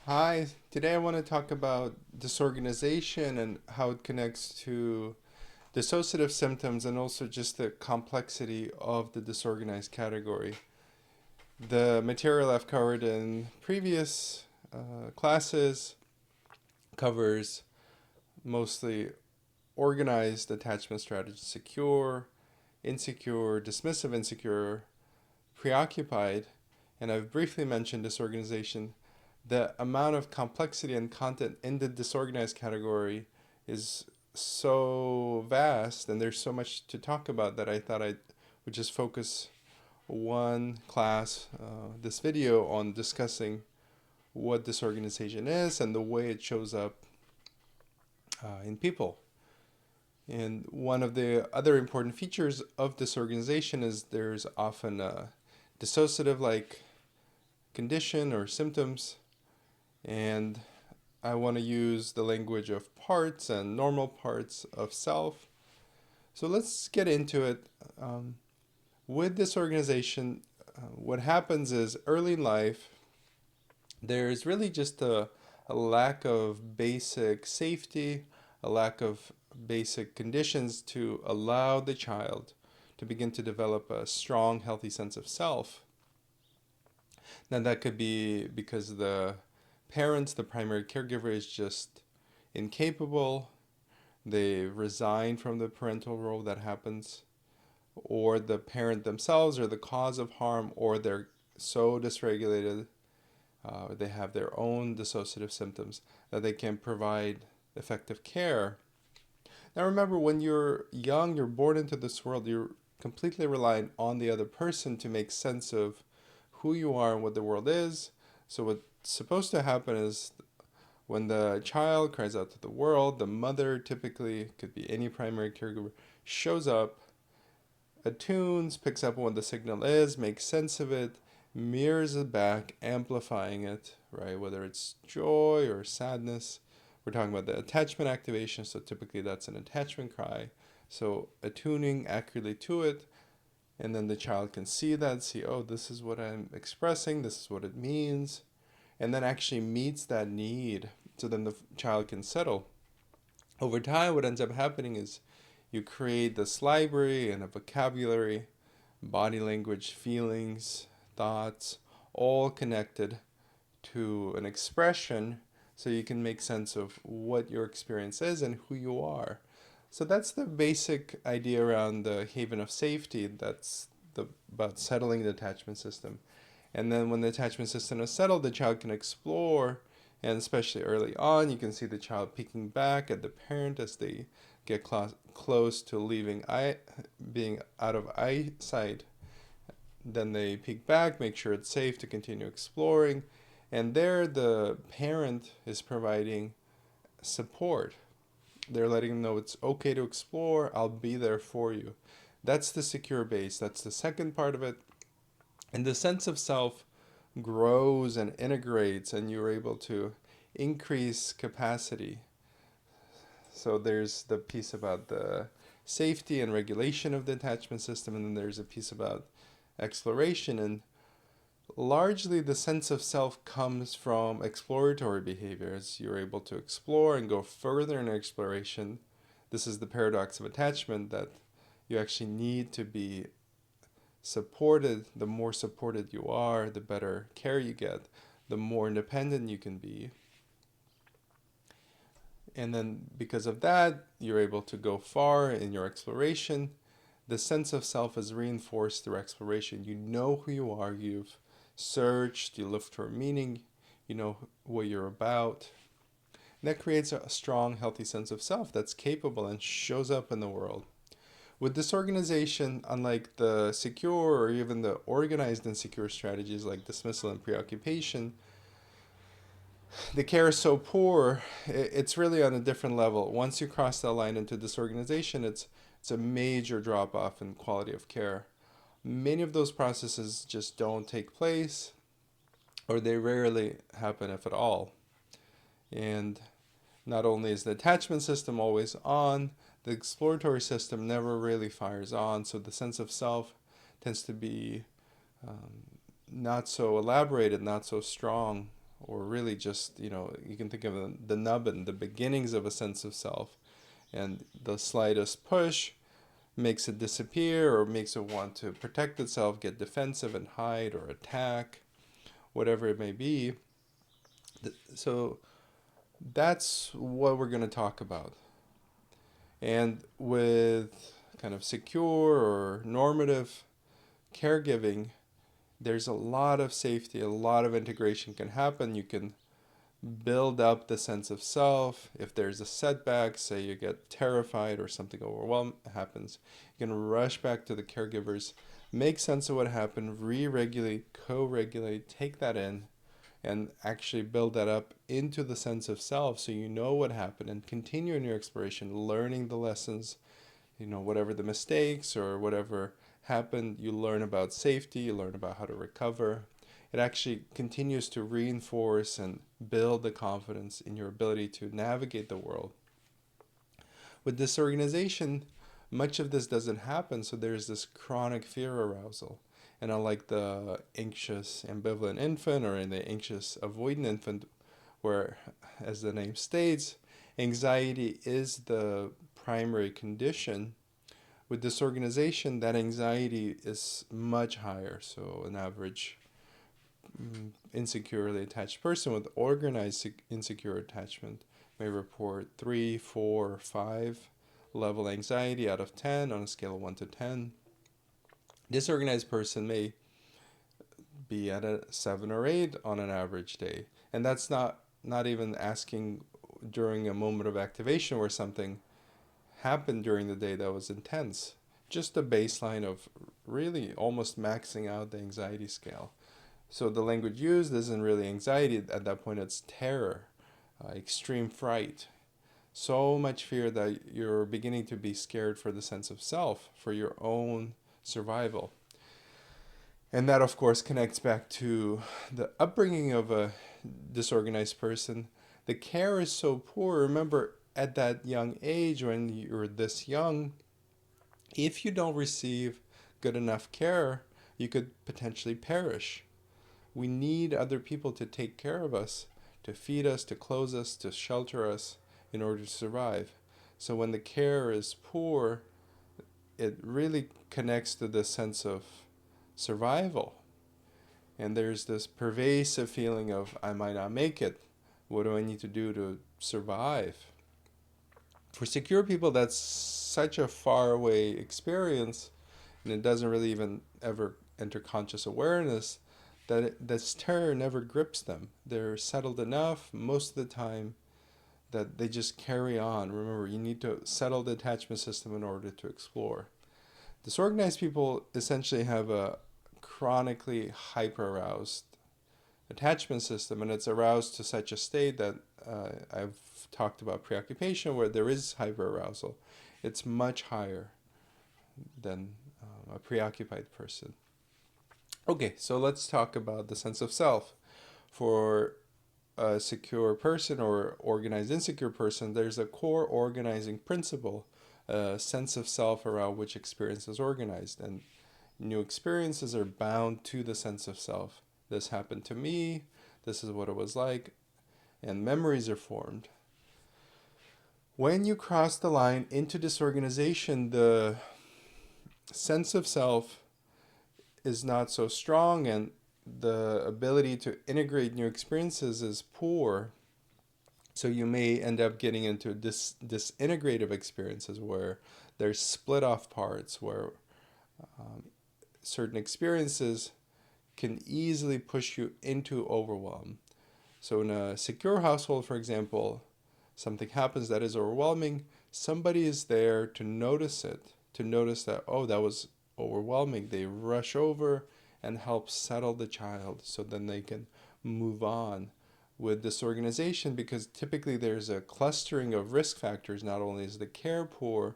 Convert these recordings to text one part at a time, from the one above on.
Hi, today I want to talk about disorganization and how it connects to dissociative symptoms and also just the complexity of the disorganized category. The material I've covered in previous classes covers mostly organized attachment strategy, secure, insecure, dismissive insecure, preoccupied, and I've briefly mentioned disorganization. The amount of complexity and content in the disorganized category is so vast, and there's so much to talk about that I thought I would just focus one class, this video, on discussing what disorganization is and the way it shows up in people. And one of the other important features of disorganization is there's often a dissociative like condition or symptoms, and I want to use the language of parts and normal parts of self. So let's get into it. With disorganization, what happens is early in life, there's really just a lack of basic safety, a lack of basic conditions to allow the child to begin to develop a strong, healthy sense of self. Now, that could be because the parents, the primary caregiver, is just incapable, they resign from the parental role that happens, or the parent themselves are the cause of harm, or they're so dysregulated, they have their own dissociative symptoms that they can provide effective care. Now, remember, when you're young, you're born into this world, you're completely reliant on the other person to make sense of who you are and what the world is. So, what's supposed to happen is when the child cries out to the world, the mother, typically could be any primary caregiver, shows up, attunes, picks up what the signal is, makes sense of it, mirrors it back, amplifying it, right? Whether it's joy or sadness. We're talking about the attachment activation, so typically that's an attachment cry. So attuning accurately to it, and then the child can see that, see, oh, this is what I'm expressing, this is what it means, and then actually meets that need. So then the child can settle. Over time, what ends up happening is you create this library and a vocabulary, body language, feelings, thoughts, all connected to an expression so you can make sense of what your experience is and who you are. So that's the basic idea around the haven of safety. That's about settling the attachment system. And then when the attachment system is settled, the child can explore, and especially early on, you can see the child peeking back at the parent as they get close to being out of eyesight. Then they peek back, make sure it's safe to continue exploring, and there the parent is providing support. They're letting them know it's okay to explore, I'll be there for you. That's the secure base. That's the second part of it. And the sense of self grows and integrates, and you're able to increase capacity. So there's the piece about the safety and regulation of the attachment system, and then there's a piece about exploration. And largely the sense of self comes from exploratory behaviors. You're able to explore and go further in exploration. This is the paradox of attachment, that you actually need to be supported. The more supported you are, the better care you get, the more independent you can be. And then because of that, you're able to go far in your exploration. The sense of self is reinforced through exploration. You know who you are, you've searched, you looked for meaning, you know what you're about. And that creates a strong, healthy sense of self that's capable and shows up in the world. With disorganization, unlike the secure or even the organized and secure strategies like dismissal and preoccupation, the care is so poor, it's really on a different level. Once you cross that line into disorganization, it's a major drop off in quality of care. Many of those processes just don't take place, or they rarely happen, if at all. And not only is the attachment system always on, the exploratory system never really fires on, so the sense of self tends to be not so elaborated, not so strong, or really just, you can think of the nubbin, the beginnings of a sense of self. And the slightest push makes it disappear or makes it want to protect itself, get defensive and hide or attack, whatever it may be. So that's what we're going to talk about. And with kind of secure or normative caregiving, there's a lot of safety, a lot of integration can happen. You can build up the sense of self. If there's a setback, say you get terrified or something overwhelming happens, you can rush back to the caregivers, make sense of what happened, re-regulate, co-regulate, take that in, and actually build that up into the sense of self so you know what happened and continue in your exploration, learning the lessons, whatever the mistakes or whatever happened, you learn about safety, you learn about how to recover. It actually continues to reinforce and build the confidence in your ability to navigate the world. With disorganization, much of this doesn't happen, so there's this chronic fear arousal. And unlike the anxious ambivalent infant or in the anxious avoidant infant, where, as the name states, anxiety is the primary condition, with disorganization, that anxiety is much higher. So an average insecurely attached person with organized insecure attachment may report 3, 4, 5 level anxiety out of 10 on a scale of 1 to 10. Disorganized person may be at a 7 or 8 on an average day. And that's not even asking during a moment of activation where something happened during the day that was intense. Just a baseline of really almost maxing out the anxiety scale. So the language used isn't really anxiety. At that point, it's terror, extreme fright. So much fear that you're beginning to be scared for the sense of self, for your own survival. And that, of course, connects back to the upbringing of a disorganized person. The care is so poor. Remember, at that young age, when you're this young, if you don't receive good enough care, you could potentially perish. We need other people to take care of us, to feed us, to clothe us, to shelter us in order to survive. So when the care is poor, it really connects to the sense of survival. And there's this pervasive feeling of, I might not make it. What do I need to do to survive? For secure people, that's such a faraway experience, and it doesn't really even ever enter conscious awareness, that this terror never grips them. They're settled enough most of the time that they just carry on. Remember, you need to settle the attachment system in order to explore. Disorganized people essentially have a chronically hyper-aroused attachment system, and it's aroused to such a state that I've talked about preoccupation, where there is hyperarousal. It's much higher than a preoccupied person. Okay, so let's talk about the sense of self. For a secure person or organized insecure person, there's a core organizing principle, a sense of self around which experience is organized, and new experiences are bound to the sense of self. This happened to me, this is what it was like, and memories are formed. When you cross the line into disorganization, the sense of self is not so strong, and the ability to integrate new experiences is poor. So you may end up getting into disintegrative experiences where there's split off parts, where certain experiences can easily push you into overwhelm. So in a secure household, for example, something happens that is overwhelming, somebody is there to notice it, to notice that, oh, that was overwhelming. They rush over and help settle the child so then they can move on. With disorganization, because typically there's a clustering of risk factors, not only is the care poor,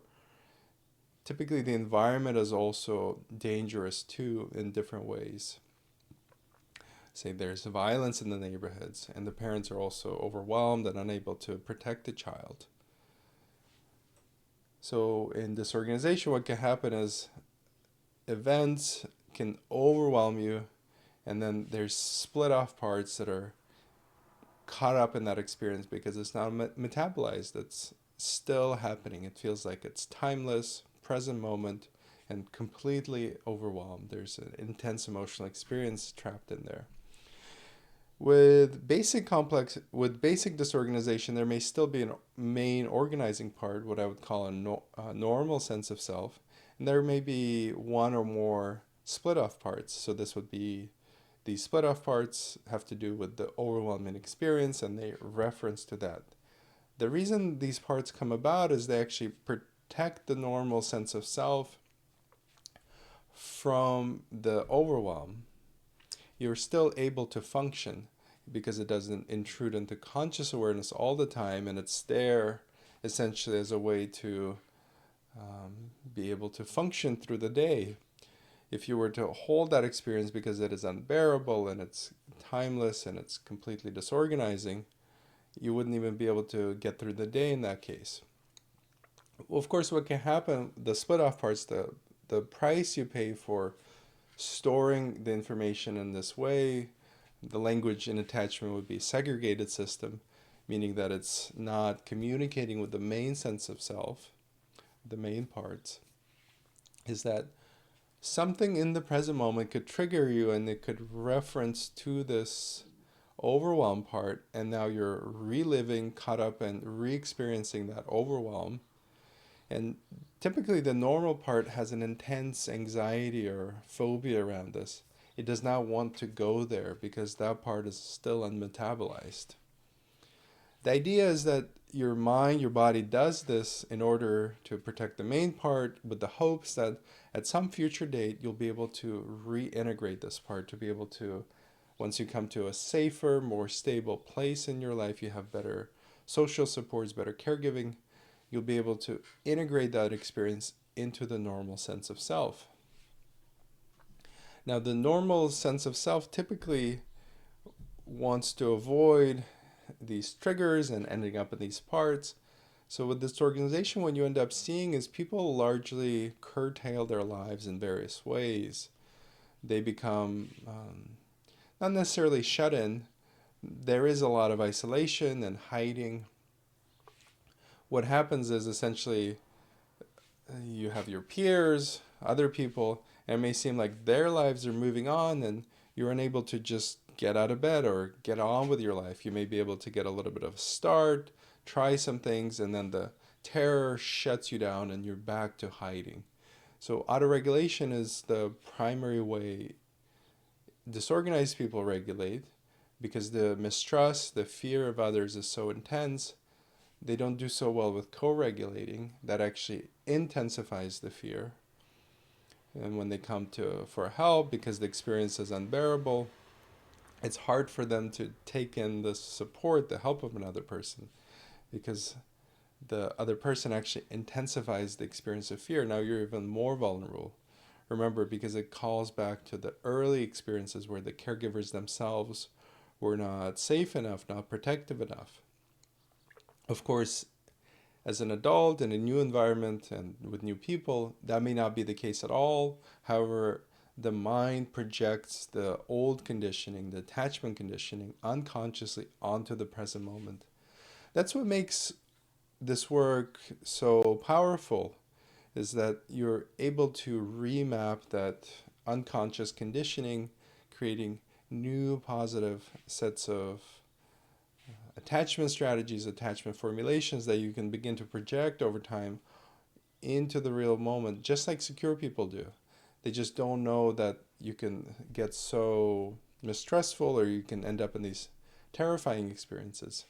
typically the environment is also dangerous too in different ways. Say there's violence in the neighborhoods, and the parents are also overwhelmed and unable to protect the child. So in disorganization, what can happen is events can overwhelm you, and then there's split off parts that are caught up in that experience because it's not metabolized. It's still happening. It feels like it's timeless, present moment, and completely overwhelmed. There's an intense emotional experience trapped in there. With basic disorganization, there may still be a main organizing part, what I would call a normal sense of self, and there may be one or more split off parts. So this would be these split off parts have to do with the overwhelming experience, and they reference to that. The reason these parts come about is they actually protect the normal sense of self from the overwhelm. You're still able to function because it doesn't intrude into conscious awareness all the time, and it's there essentially as a way to be able to function through the day. If you were to hold that experience because it is unbearable and it's timeless and it's completely disorganizing, you wouldn't even be able to get through the day in that case. Well, of course, what can happen, the split off parts, the price you pay for storing the information in this way, the language in attachment would be a segregated system, meaning that it's not communicating with the main sense of self, the main parts, is that something in the present moment could trigger you and it could reference to this overwhelm part, and now you're reliving, caught up, and re-experiencing that overwhelm. And typically the normal part has an intense anxiety or phobia around this. It does not want to go there because that part is still unmetabolized. The idea is that your mind, your body does this in order to protect the main part, with the hopes that at some future date you'll be able to reintegrate this part, to be able to, once you come to a safer, more stable place in your life, you have better social supports, better caregiving, you'll be able to integrate that experience into the normal sense of self. Now, the normal sense of self typically wants to avoid these triggers and ending up in these parts. So with disorganization, what you end up seeing is people largely curtail their lives in various ways. They become not necessarily shut in. There is a lot of isolation and hiding. What happens is essentially you have your peers, other people, and it may seem like their lives are moving on and you're unable to just get out of bed or get on with your life. You may be able to get a little bit of a start, try some things, and then the terror shuts you down and you're back to hiding. So autoregulation is the primary way disorganized people regulate, because the mistrust, the fear of others is so intense. They don't do so well with co-regulating. That actually intensifies the fear. And when they come for help, because the experience is unbearable, it's hard for them to take in the support, the help of another person, because the other person actually intensifies the experience of fear. Now you're even more vulnerable. Remember, because it calls back to the early experiences where the caregivers themselves were not safe enough, not protective enough. Of course, as an adult in a new environment and with new people, that may not be the case at all. However, the mind projects the old conditioning, the attachment conditioning, unconsciously onto the present moment. That's what makes this work so powerful, is that you're able to remap that unconscious conditioning, creating new positive sets of attachment strategies, attachment formulations that you can begin to project over time into the real moment, just like secure people do. They just don't know that you can get so mistrustful, or you can end up in these terrifying experiences.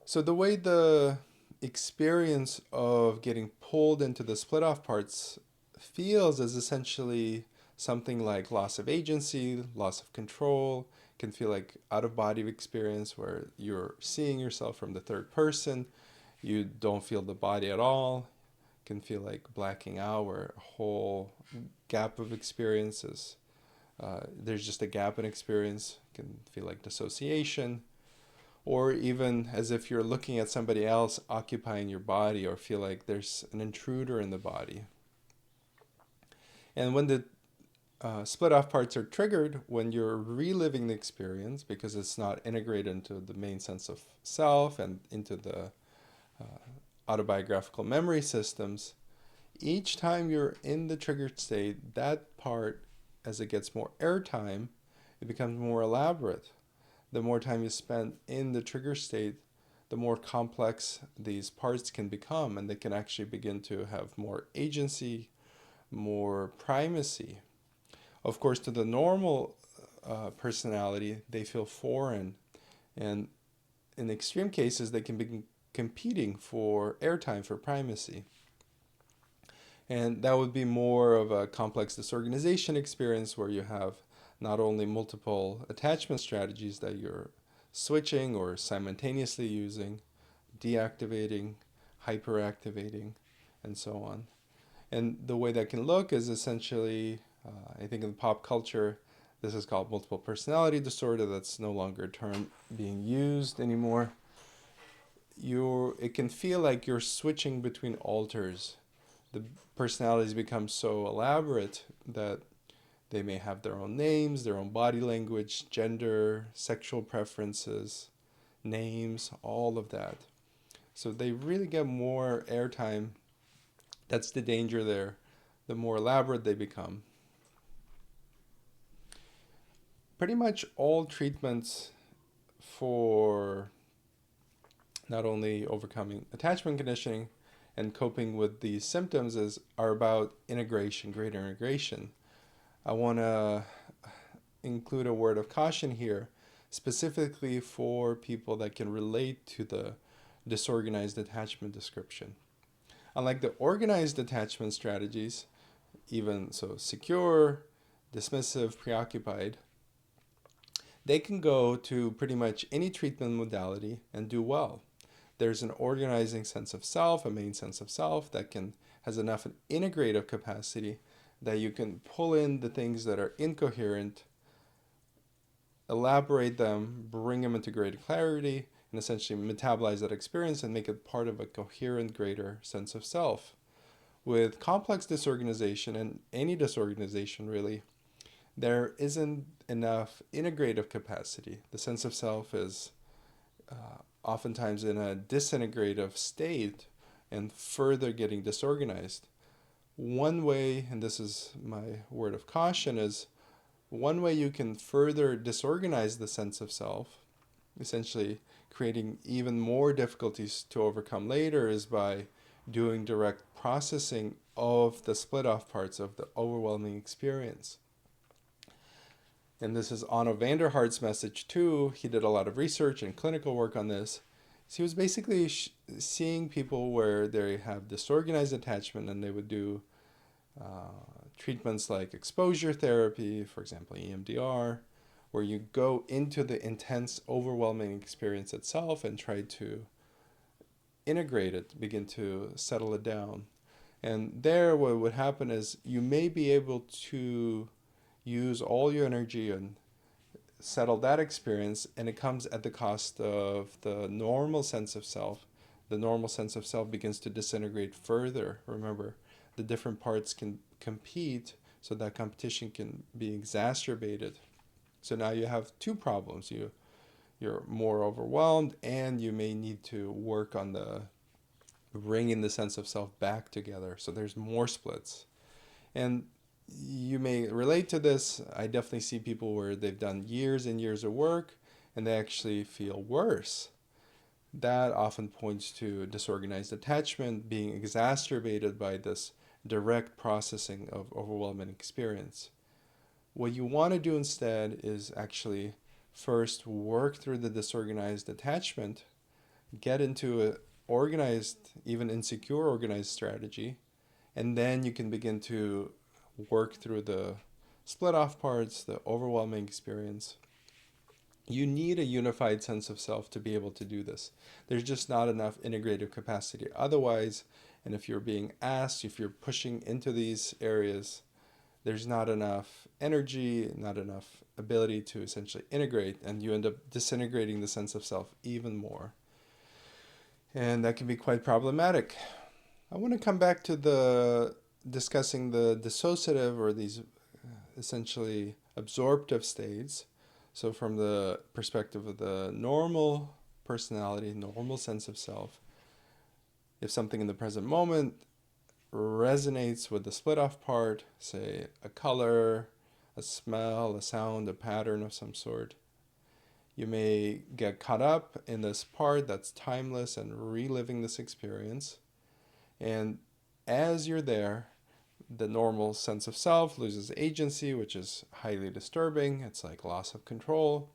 So the way the experience of getting pulled into the split off parts feels is essentially something like loss of agency, loss of control. It can feel like out of body experience where you're seeing yourself from the third person. You don't feel the body at all. It can feel like blacking out, where a whole gap of experiences. There's just a gap in experience. It can feel like dissociation. Or even as if you're looking at somebody else occupying your body, or feel like there's an intruder in the body. And when the split off parts are triggered when you're reliving the experience because it's not integrated into the main sense of self and into the autobiographical memory systems. Each time you're in the triggered state, that part, as it gets more airtime, it becomes more elaborate. The more time you spend in the trigger state, the more complex these parts can become, and they can actually begin to have more agency, more primacy. Of course, to the normal personality, they feel foreign, and in extreme cases, they can be competing for airtime, for primacy. And that would be more of a complex disorganization experience where you have not only multiple attachment strategies that you're switching or simultaneously using, deactivating, hyperactivating, and so on. And the way that can look is essentially, I think in pop culture, this is called multiple personality disorder. That's no longer a term being used anymore. It can feel like you're switching between alters. The personalities become so elaborate that they may have their own names, their own body language, gender, sexual preferences, names, all of that. So they really get more airtime. That's the danger there. The more elaborate they become. Pretty much all treatments for not only overcoming attachment conditioning and coping with these symptoms are about integration, greater integration. I want to include a word of caution here, specifically for people that can relate to the disorganized attachment description. Unlike the organized attachment strategies, even so secure, dismissive, preoccupied, they can go to pretty much any treatment modality and do well. There's an organizing sense of self, a main sense of self that has enough an integrative capacity that you can pull in the things that are incoherent, elaborate them, bring them into greater clarity, and essentially metabolize that experience and make it part of a coherent, greater sense of self. With complex disorganization, and any disorganization really, there isn't enough integrative capacity. The sense of self is oftentimes in a disintegrative state and further getting disorganized. One way, and this is my word of caution, is one way you can further disorganize the sense of self, essentially creating even more difficulties to overcome later, is by doing direct processing of the split off parts of the overwhelming experience. And this is Onno van der Hart's message too. He did a lot of research and clinical work on this. So he was basically seeing people where they have disorganized attachment, and they would do treatments like exposure therapy, for example, EMDR, where you go into the intense, overwhelming experience itself and try to integrate it, begin to settle it down. And there, what would happen is you may be able to use all your energy and settle that experience, and it comes at the cost of the normal sense of self. The normal sense of self begins to disintegrate further. Remember, the different parts can compete, so that competition can be exacerbated. So now you have two problems. You're more overwhelmed, and you may need to work on the bringing the sense of self back together. So there's more splits. And you may relate to this. I definitely see people where they've done years and years of work and they actually feel worse. That often points to disorganized attachment being exacerbated by this direct processing of overwhelming experience. What you want to do instead is actually first work through the disorganized attachment, get into an organized, even insecure organized strategy, and then you can begin to work through the split off parts, the overwhelming experience. You need a unified sense of self to be able to do this. There's just not enough integrative capacity otherwise, and if you're being asked, if you're pushing into these areas, there's not enough energy, not enough ability to essentially integrate, and you end up disintegrating the sense of self even more. And that can be quite problematic. I want to come back to discussing the dissociative, or these essentially absorptive states. So from the perspective of the normal personality, normal sense of self, if something in the present moment resonates with the split off part, say a color, a smell, a sound, a pattern of some sort, you may get caught up in this part that's timeless and reliving this experience. And as you're there, the normal sense of self loses agency, which is highly disturbing. It's like loss of control.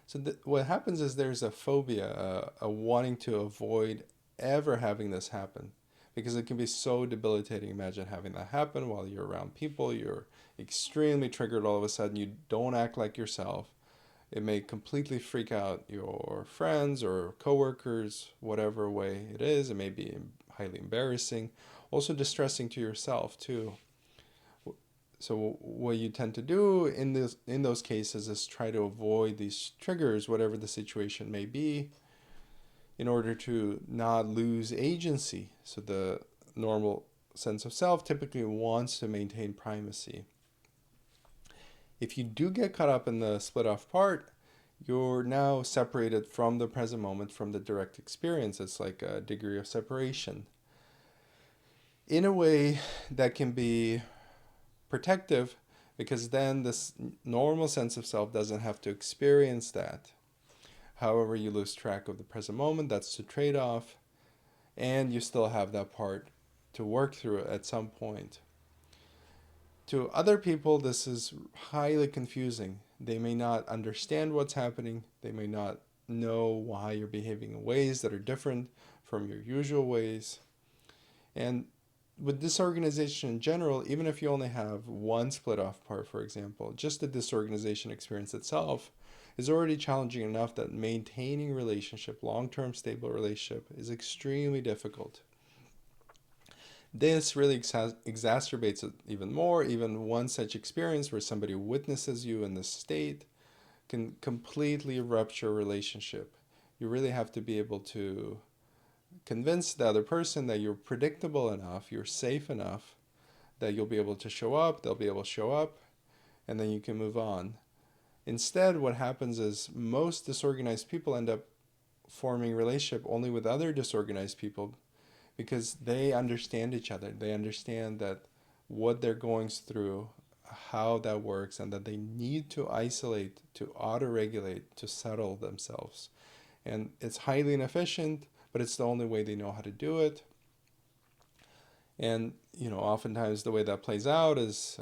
So what happens is there's a phobia, a wanting to avoid ever having this happen, because it can be so debilitating. Imagine having that happen while you're around people. You're extremely triggered all of a sudden. You don't act like yourself. It may completely freak out your friends or coworkers, whatever way it is. It may be highly embarrassing, also distressing to yourself too. So what you tend to do in those cases is try to avoid these triggers, whatever the situation may be, in order to not lose agency. So the normal sense of self typically wants to maintain primacy. If you do get caught up in the split off part, you're now separated from the present moment, from the direct experience. It's like a degree of separation. In a way that can be protective, because then this normal sense of self doesn't have to experience that. However, you lose track of the present moment. That's the trade-off. And you still have that part to work through at some point. To other people, this is highly confusing. They may not understand what's happening. They may not know why you're behaving in ways that are different from your usual ways. And with disorganization in general, even if you only have one split off part, for example, just the disorganization experience itself is already challenging enough that maintaining relationship, long-term stable relationship, is extremely difficult. This really exacerbates it even more. Even one such experience where somebody witnesses you in this state can completely rupture a relationship. You really have to be able to convince the other person that you're predictable enough, you're safe enough, that you'll be able to show up, they'll be able to show up, and then you can move on. Instead, what happens is most disorganized people end up forming relationship only with other disorganized people, because they understand each other. They understand that what they're going through, how that works, and that they need to isolate, to auto-regulate, to settle themselves. And it's highly inefficient, but it's the only way they know how to do it. And, oftentimes the way that plays out is,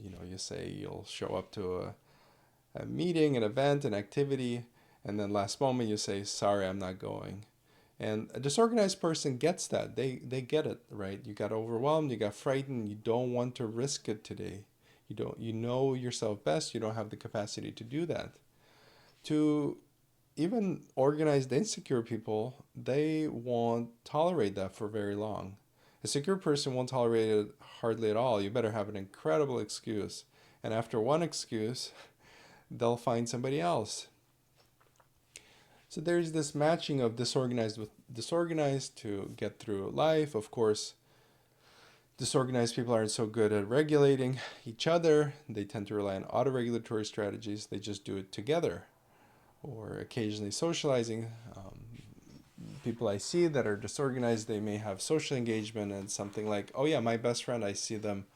you say you'll show up to a meeting, an event, an activity, and then last moment you say, sorry, I'm not going. And a disorganized person gets that. They get it, right? You got overwhelmed, you got frightened, you don't want to risk it today. You know yourself best, you don't have the capacity to do that. To even organized insecure people, they won't tolerate that for very long. A secure person won't tolerate it hardly at all. You better have an incredible excuse. And after one excuse, they'll find somebody else. So there's this matching of disorganized with disorganized to get through life. Of course, disorganized people aren't so good at regulating each other. They tend to rely on auto-regulatory strategies. They just do it together, or occasionally socializing. People I see that are disorganized, they may have social engagement and something like, oh yeah, my best friend, I see them,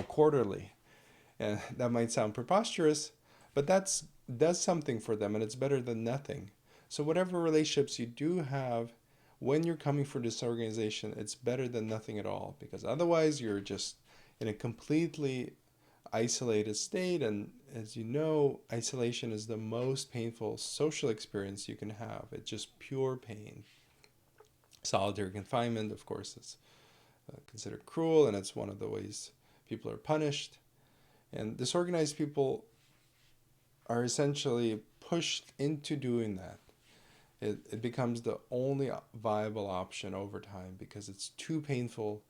quarterly. And that might sound preposterous, but does something for them, and it's better than nothing. So whatever relationships you do have, when you're coming for disorganization, it's better than nothing at all, because otherwise you're just in a completely isolated state. And as you know, isolation is the most painful social experience you can have. It's just pure pain. Solitary confinement, of course, is considered cruel, and it's one of the ways people are punished. And disorganized people are essentially pushed into doing that. It becomes the only viable option over time, because it's too painful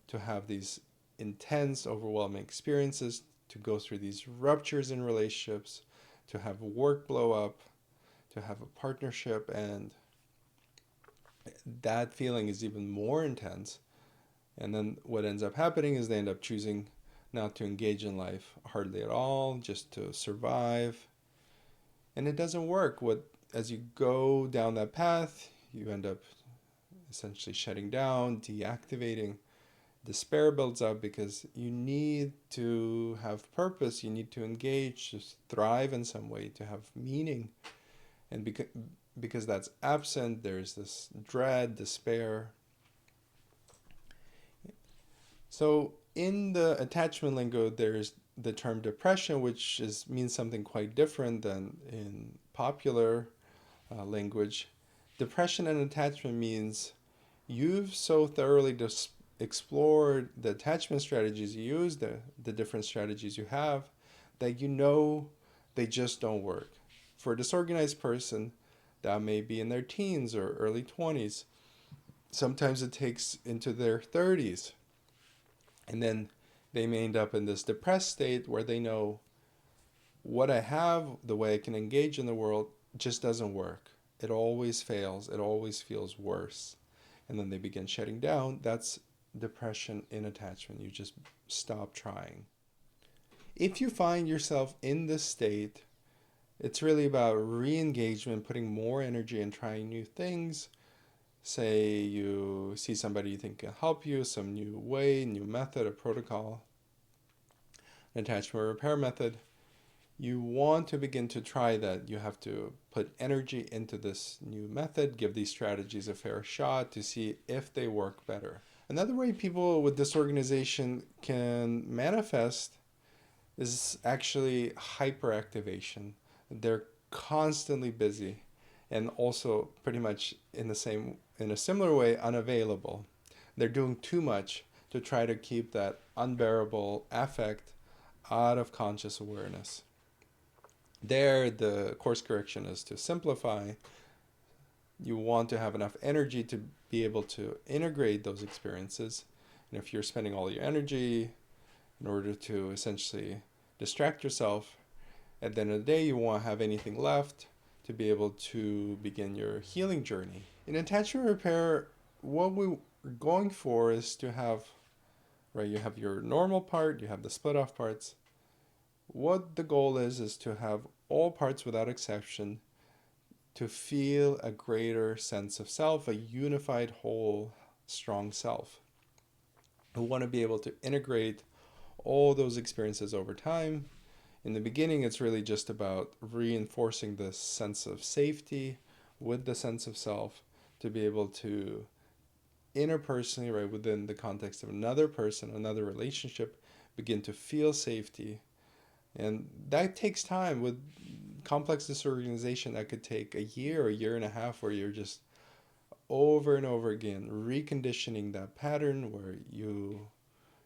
to have these intense, overwhelming experiences, to go through these ruptures in relationships, to have work blow up, to have a partnership, and that feeling is even more intense. And then what ends up happening is they end up choosing not to engage in life hardly at all, just to survive. And it doesn't work. As you go down that path, you end up essentially shutting down, deactivating. Despair builds up because you need to have purpose, you need to engage, to thrive in some way, to have meaning. And because that's absent, there's this dread, despair. So in the attachment lingo, there's the term depression, which means something quite different than in popular language. Depression and attachment means you've so thoroughly explored the attachment strategies you use, the different strategies you have, that you know they just don't work. For a disorganized person, that may be in their teens or early 20s. Sometimes it takes into their 30s. And then they may end up in this depressed state where they know what I have, the way I can engage in the world, just doesn't work. It always fails. It always feels worse. And then they begin shutting down. That's depression in attachment. You just stop trying. If you find yourself in this state, it's really about re-engagement, putting more energy in trying new things. Say you see somebody you think can help you, some new way, new method, a protocol, an attachment repair method. You want to begin to try that. You have to put energy into this new method, give these strategies a fair shot to see if they work better. Another way people with disorganization can manifest is actually hyperactivation. They're constantly busy and also pretty much in a similar way unavailable. They're doing too much to try to keep that unbearable affect out of conscious awareness. There, the course correction is to simplify. You want to have enough energy to be able to integrate those experiences. And if you're spending all your energy in order to essentially distract yourself, at the end of the day, you won't have anything left to be able to begin your healing journey. In attachment repair, what we're going for is to have, right, you have your normal part, you have the split off parts. What the goal is to have all parts without exception to feel a greater sense of self, a unified whole, strong self. We want to be able to integrate all those experiences over time. In the beginning, it's really just about reinforcing this sense of safety with the sense of self to be able to interpersonally, right, within the context of another person, another relationship, begin to feel safety. And that takes time. With complex disorganization, that could take a year and a half, where you're just over and over again reconditioning that pattern where you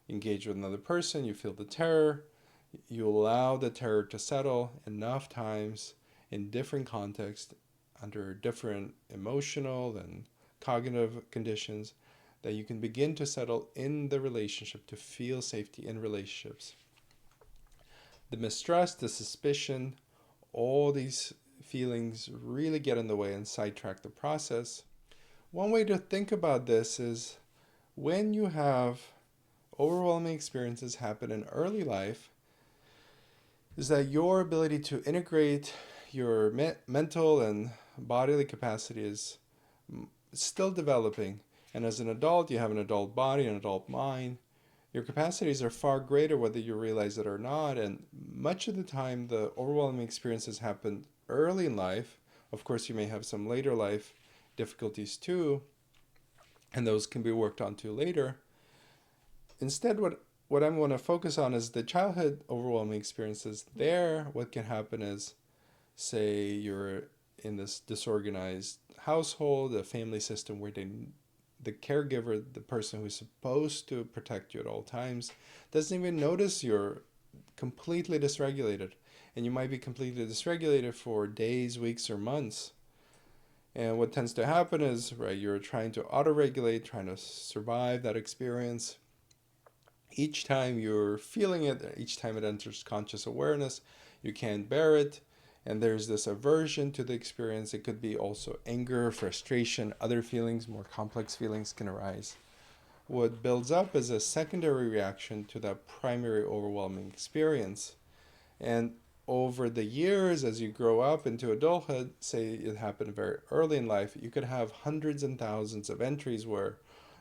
engage with another person, you feel the terror, you allow the terror to settle enough times in different contexts, under different emotional and cognitive conditions, that you can begin to settle in the relationship, to feel safety in relationships. The mistrust, the suspicion, all these feelings really get in the way and sidetrack the process. One way to think about this is when you have overwhelming experiences happen in early life, is that your ability to integrate your mental and bodily capacity is still developing. And as an adult, you have an adult body, an adult mind. Your capacities are far greater whether you realize it or not. And much of the time, the overwhelming experiences happen early in life. Of course, you may have some later life difficulties too, and those can be worked on too later. Instead, what I'm going to focus on is the childhood overwhelming experiences. There, what can happen is, say you're in this disorganized household, a family system where the caregiver, the person who's supposed to protect you at all times, doesn't even notice you're completely dysregulated. And you might be completely dysregulated for days, weeks, or months. And what tends to happen is, right, you're trying to auto-regulate, trying to survive that experience. Each time you're feeling it, each time it enters conscious awareness, you can't bear it. And there's this aversion to the experience. It could be also anger, frustration, other feelings, more complex feelings can arise. what builds up is a secondary reaction to that primary overwhelming experience. And over the years, as you grow up into adulthood, say it happened very early in life, you could have hundreds and thousands of entries where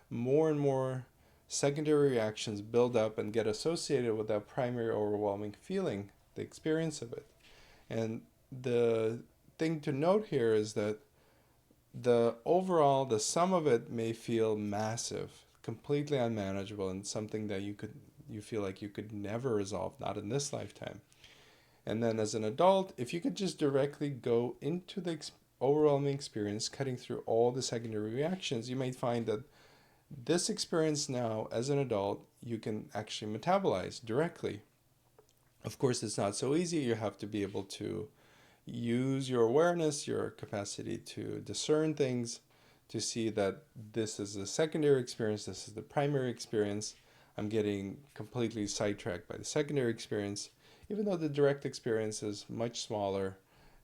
more and more secondary reactions build up and get associated with that primary overwhelming feeling, the experience of it. And the thing to note here is that the sum of it may feel massive, completely unmanageable, and something that you feel like you could never resolve, not in this lifetime. And then as an adult, if you could just directly go into the overwhelming experience, cutting through all the secondary reactions, you might find that this experience now, as an adult, you can actually metabolize directly. Of course, it's not so easy. You have to be able to use your awareness, your capacity to discern things, to see that this is a secondary experience, this is the primary experience. I'm getting completely sidetracked by the secondary experience, even though the direct experience is much smaller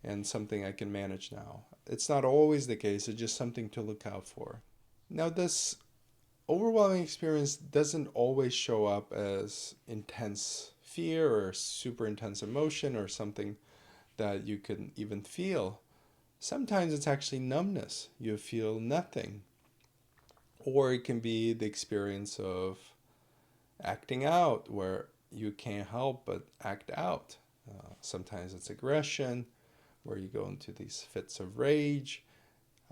and something I can manage now. It's not always the case, it's just something to look out for. Now, this overwhelming experience doesn't always show up as intense fear or super intense emotion or something that you can even feel. Sometimes it's actually numbness. You feel nothing. Or it can be the experience of acting out, where you can't help but act out. Sometimes it's aggression, where you go into these fits of rage.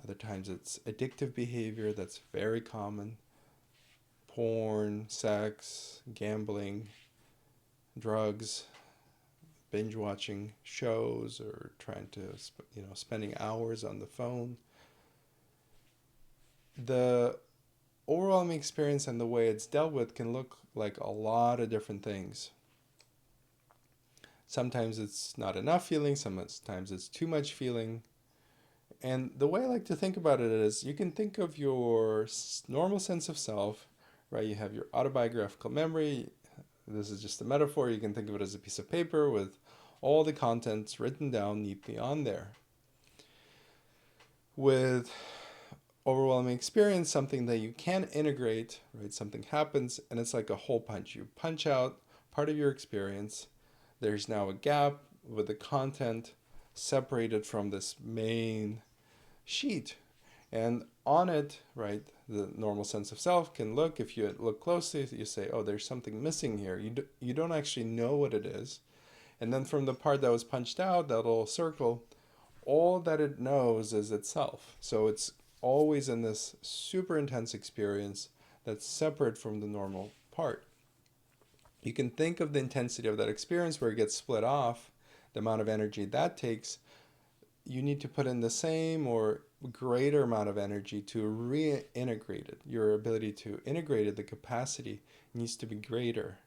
Other times it's addictive behavior that's very common. Porn, sex, gambling, drugs, binge watching shows, or trying to, spending hours on the phone. The overwhelming experience and the way it's dealt with can look like a lot of different things. Sometimes it's not enough feeling, sometimes it's too much feeling. And the way I like to think about it is, you can think of your normal sense of self, right? You have your autobiographical memory. This is just a metaphor. You can think of it as a piece of paper with all the contents written down neatly on there. With overwhelming experience, something that you can integrate, right? Something happens and it's like a hole punch. You punch out part of your experience. There's now a gap with the content separated from this main sheet. And on it, right, the normal sense of self can look, if you look closely, you say, oh, there's something missing here. You don't actually know what it is. And then from the part that was punched out, that little circle, all that it knows is itself. So it's always in this super intense experience that's separate from the normal part. You can think of the intensity of that experience where it gets split off, the amount of energy that takes. You need to put in the same or greater amount of energy to reintegrate it. Your ability to integrate it, the capacity, needs to be greater.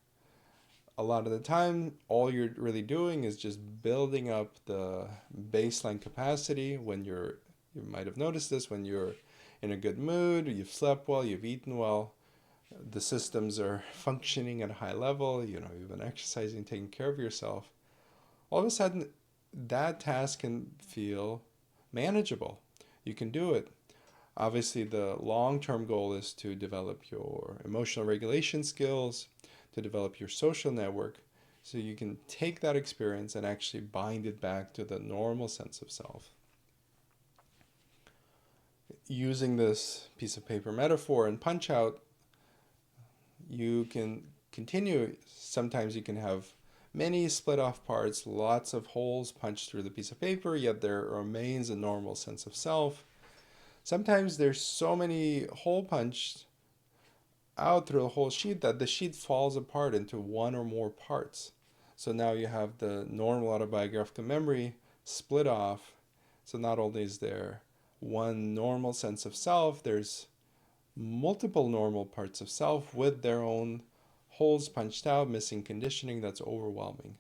A lot of the time, all you're really doing is just building up the baseline capacity. When you might have noticed this, when you're in a good mood, you've slept well, you've eaten well, the systems are functioning at a high level, you've been exercising, taking care of yourself. All of a sudden, that task can feel manageable. You can do it. Obviously, the long-term goal is to develop your emotional regulation skills, to develop your social network, so you can take that experience and actually bind it back to the normal sense of self. Using this piece of paper metaphor and punch out, you can continue. Sometimes you can have many split off parts, lots of holes punched through the piece of paper, yet there remains a normal sense of self. Sometimes there's so many hole punched out through the whole sheet that the sheet falls apart into one or more parts. So now you have the normal autobiographical memory split off. So not only is there one normal sense of self, there's multiple normal parts of self with their own holes punched out, missing conditioning that's overwhelming.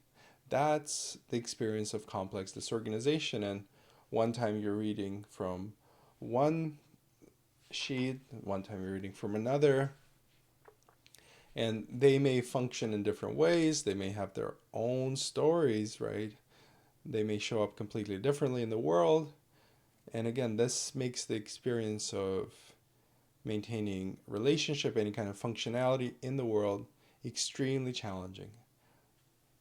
That's the experience of complex disorganization. And one time you're reading from one sheet, one time you're reading from another, and they may function in different ways. They may have their own stories, right? They may show up completely differently in the world. And again, this makes the experience of maintaining relationship, any kind of functionality in the world, extremely challenging.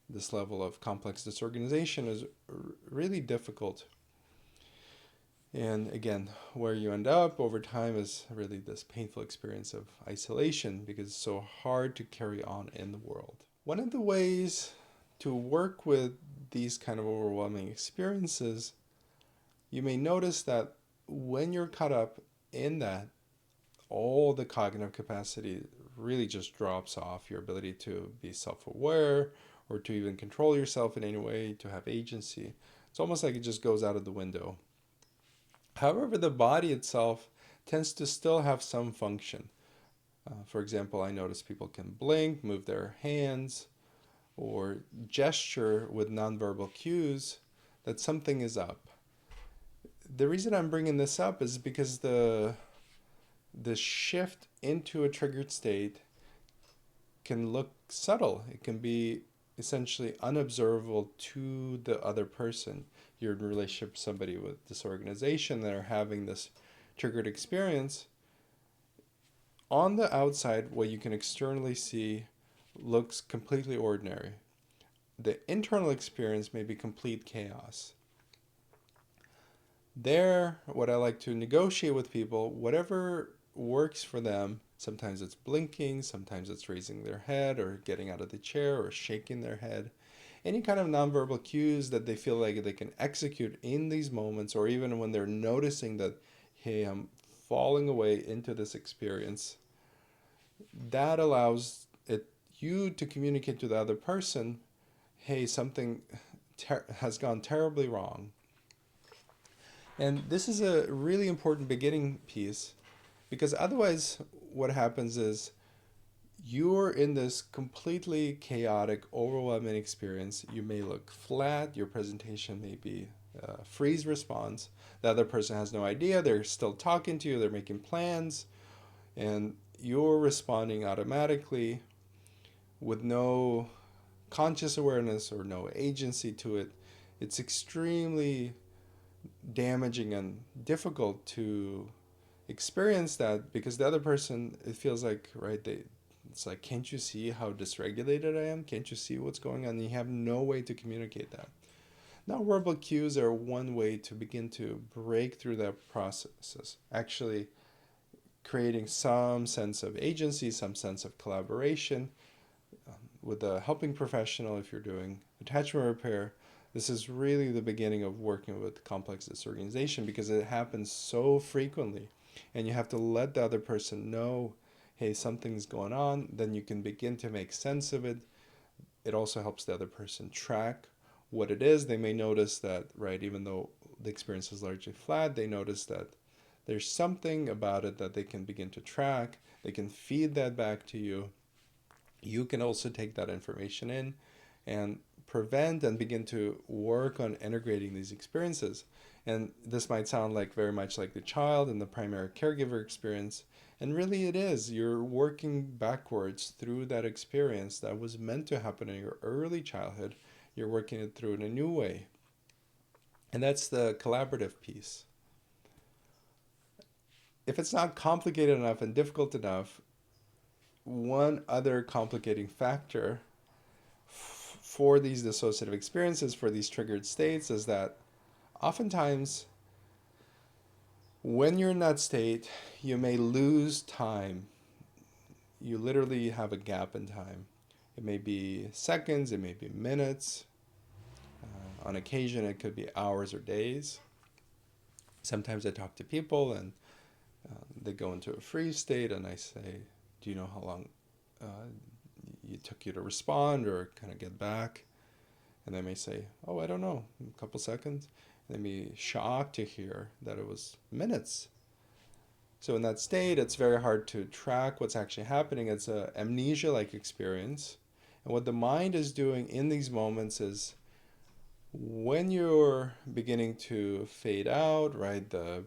This level of complex disorganization is really difficult. And again, where you end up over time is really this painful experience of isolation because it's so hard to carry on in the world. One of the ways to work with these kind of overwhelming experiences, you may notice that when you're caught up in that, all the cognitive capacity really just drops off. Your ability to be self-aware or to even control yourself in any way, to have agency, it's almost like it just goes out of the window. However, the body itself tends to still have some function. For example, I notice people can blink, move their hands, or gesture with nonverbal cues that something is up. The reason I'm bringing this up is because the shift into a triggered state can look subtle. It can be essentially unobservable to the other person. You're in a relationship with somebody with disorganization that are having this triggered experience. On the outside, what you can externally see looks completely ordinary. The internal experience may be complete chaos. There, what I like to negotiate with people, whatever works for them, sometimes it's blinking, sometimes it's raising their head or getting out of the chair or shaking their head. Any kind of nonverbal cues that they feel like they can execute in these moments, or even when they're noticing that, hey, I'm falling away into this experience, that allows you to communicate to the other person, hey, something has gone terribly wrong. And this is a really important beginning piece, because otherwise what happens is you're in this completely chaotic, overwhelming experience. You may look flat, your presentation may be a freeze response. The other person has no idea, they're still talking to you, they're making plans, and you're responding automatically with no conscious awareness or no agency to it. It's extremely damaging and difficult to experience that, because the other person, it feels like, right, it's like, can't you see how dysregulated I am? Can't you see what's going on? And you have no way to communicate that. Nonverbal cues are one way to begin to break through that processes, actually creating some sense of agency, some sense of collaboration with a helping professional. If you're doing attachment repair, this is really the beginning of working with complex disorganization, because it happens so frequently and you have to let the other person know, hey, something's going on. Then you can begin to make sense of it. It also helps the other person track what it is. They may notice that, right, even though the experience is largely flat, they notice that there's something about it that they can begin to track. They can feed that back to you. You can also take that information in and prevent and begin to work on integrating these experiences. And this might sound like very much like the child and the primary caregiver experience. And really it is. You're working backwards through that experience that was meant to happen in your early childhood. You're working it through in a new way. And that's the collaborative piece. If it's not complicated enough and difficult enough, one other complicating factor for these dissociative experiences, for these triggered states, is that oftentimes when you're in that state, you may lose time. You literally have a gap in time. It may be seconds, it may be minutes. On occasion, it could be hours or days. Sometimes I talk to people and they go into a freeze state, and I say, do you know how long it took you to respond or kind of get back? And they may say, oh, I don't know, a couple seconds. And they may be shocked to hear that it was minutes. So in that state, it's very hard to track what's actually happening. It's an amnesia-like experience. And what the mind is doing in these moments is, when you're beginning to fade out, right, the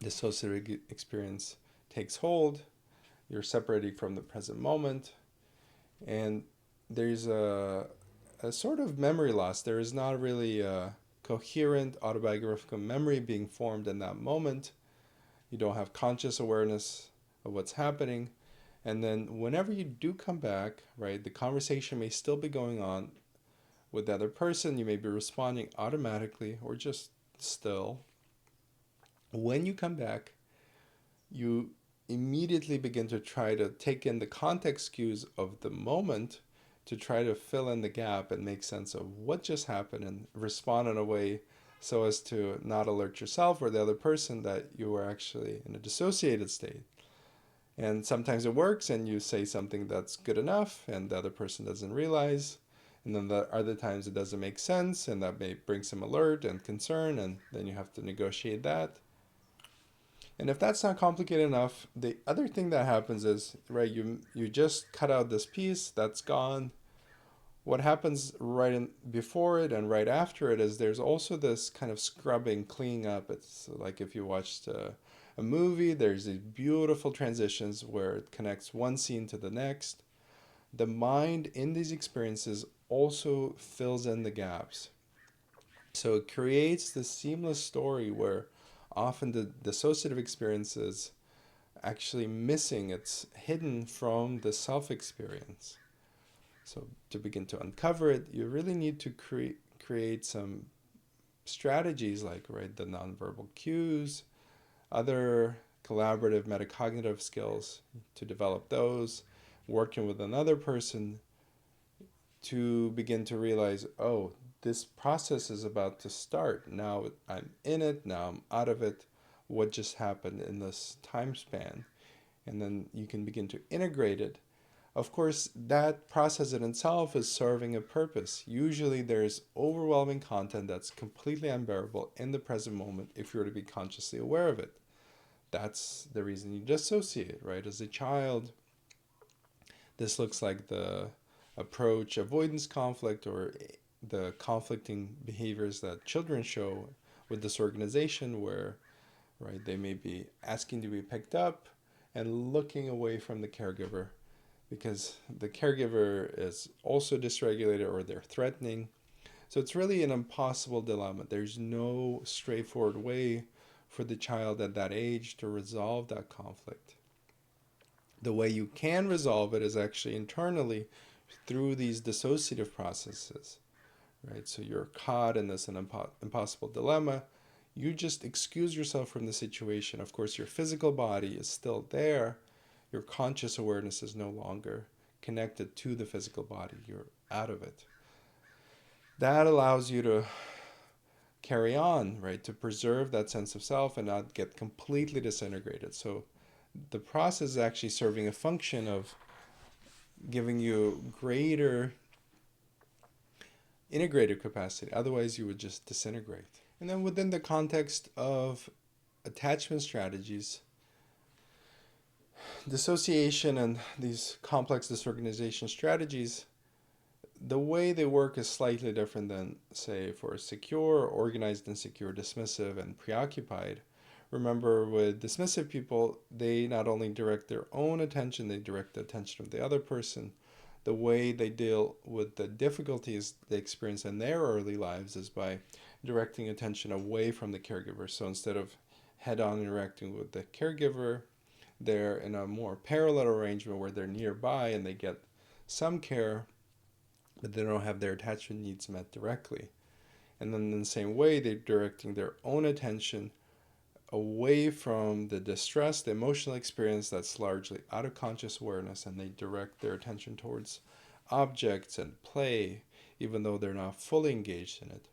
dissociative experience takes hold, you're separating from the present moment, and there's a sort of memory loss. There is not really a coherent autobiographical memory being formed in that moment. You don't have conscious awareness of what's happening. And then whenever you do come back, right, the conversation may still be going on with the other person. You may be responding automatically or just still. When you come back, you immediately begin to try to take in the context cues of the moment to try to fill in the gap and make sense of what just happened and respond in a way so as to not alert yourself or the other person that you were actually in a dissociated state. And sometimes it works and you say something that's good enough and the other person doesn't realize. And then the other times it doesn't make sense and that may bring some alert and concern, and then you have to negotiate that. And if that's not complicated enough, the other thing that happens is, right, you just cut out this piece, that's gone. What happens right before it and right after it is there's also this kind of scrubbing, cleaning up. It's like if you watched a movie, there's these beautiful transitions where it connects one scene to the next. The mind in these experiences also fills in the gaps. So it creates this seamless story where often the dissociative experience is actually missing, it's hidden from the self-experience. So to begin to uncover it, you really need to create some strategies like, right, the nonverbal cues, other collaborative metacognitive skills to develop those, working with another person to begin to realize, oh, this process is about to start. Now I'm in it, now I'm out of it. What just happened in this time span? And then you can begin to integrate it. Of course, that process in itself is serving a purpose. Usually there's overwhelming content that's completely unbearable in the present moment if you're to be consciously aware of it. That's the reason you dissociate, right? As a child, this looks like the approach avoidance conflict or the conflicting behaviors that children show with disorganization, where, right, they may be asking to be picked up and looking away from the caregiver because the caregiver is also dysregulated or they're threatening. So it's really an impossible dilemma. There's no straightforward way for the child at that age to resolve that conflict. The way you can resolve it is actually internally through these dissociative processes, right? So you're caught in this impossible dilemma. You just excuse yourself from the situation. Of course, your physical body is still there. Your conscious awareness is no longer connected to the physical body. You're out of it. That allows you to carry on, right? To preserve that sense of self and not get completely disintegrated. So the process is actually serving a function of giving you greater integrated capacity. Otherwise, you would just disintegrate. And then within the context of attachment strategies, dissociation and these complex disorganization strategies, the way they work is slightly different than, say, for secure, organized, insecure, dismissive, and preoccupied. Remember, with dismissive people, they not only direct their own attention, they direct the attention of the other person. The way they deal with the difficulties they experience in their early lives is by directing attention away from the caregiver. So instead of head-on interacting with the caregiver, they're in a more parallel arrangement where they're nearby and they get some care, but they don't have their attachment needs met directly. And then in the same way, they're directing their own attention away from the distress, the emotional experience that's largely out of conscious awareness, and they direct their attention towards objects and play, even though they're not fully engaged in it.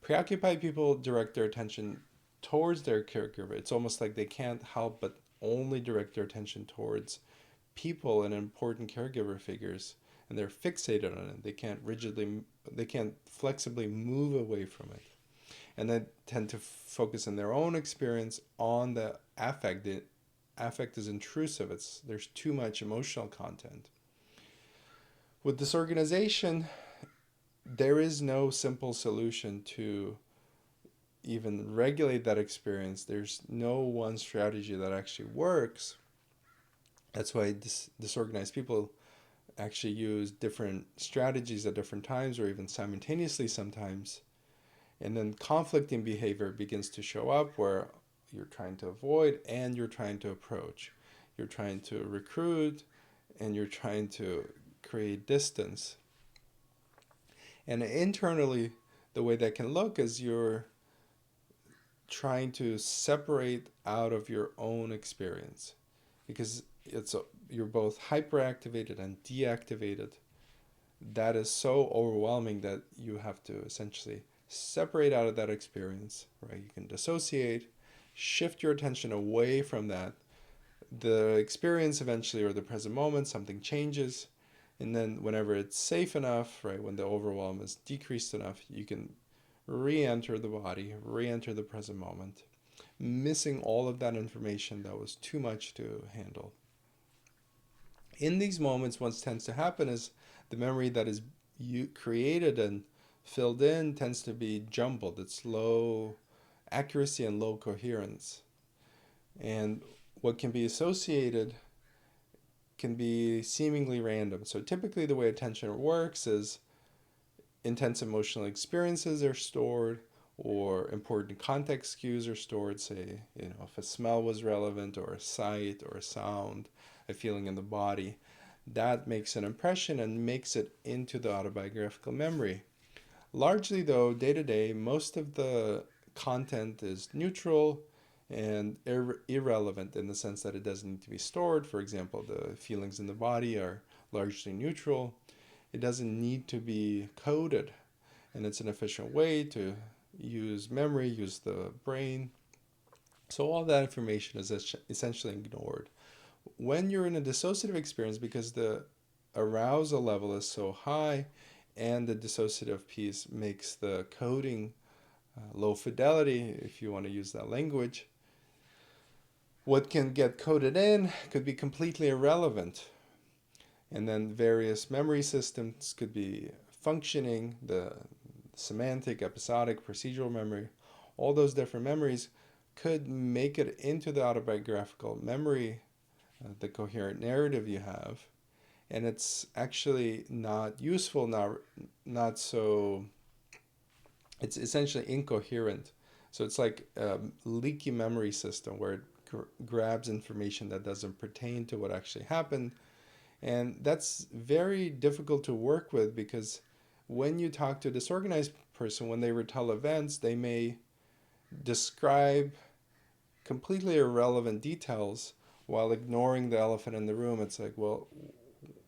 Preoccupied people direct their attention towards their caregiver. It's almost like they can't help but only direct their attention towards people and important caregiver figures, and they're fixated on it. They can't flexibly move away from it. And they tend to focus on their own experience on the affect. The affect is intrusive. There's too much emotional content. With disorganization, there is no simple solution to even regulate that experience. There's no one strategy that actually works. That's why disorganized people actually use different strategies at different times or even simultaneously sometimes. And then conflicting behavior begins to show up where you're trying to avoid, and you're trying to approach. You're trying to recruit, and you're trying to create distance. And internally, the way that can look is you're trying to separate out of your own experience, because you're both hyperactivated and deactivated. That is so overwhelming that you have to essentially separate out of that experience, right? You can dissociate, shift your attention away from that. The experience eventually, or the present moment, something changes. And then whenever it's safe enough, right, when the overwhelm is decreased enough, you can re-enter the body, re-enter the present moment, missing all of that information that was too much to handle. In these moments, what tends to happen is the memory that is created and filled in tends to be jumbled. It's low accuracy and low coherence. And what can be associated can be seemingly random. So typically the way attention works is intense emotional experiences are stored, or important context cues are stored. Say, if a smell was relevant, or a sight, or a sound, a feeling in the body. That makes an impression and makes it into the autobiographical memory. Largely though, day to day, most of the content is neutral and irrelevant, in the sense that it doesn't need to be stored. For example, the feelings in the body are largely neutral. It doesn't need to be coded, and it's an efficient way to use memory, use the brain. So all that information is essentially ignored. When you're in a dissociative experience, because the arousal level is so high and the dissociative piece makes the coding low fidelity, if you want to use that language, what can get coded in could be completely irrelevant. And then various memory systems could be functioning, the semantic, episodic, procedural memory, all those different memories could make it into the autobiographical memory, the coherent narrative you have. And it's actually not useful, not so, it's essentially incoherent. So it's like a leaky memory system where it grabs information that doesn't pertain to what actually happened. And that's very difficult to work with, because when you talk to a disorganized person, when they retell events, they may describe completely irrelevant details while ignoring the elephant in the room. It's like, well,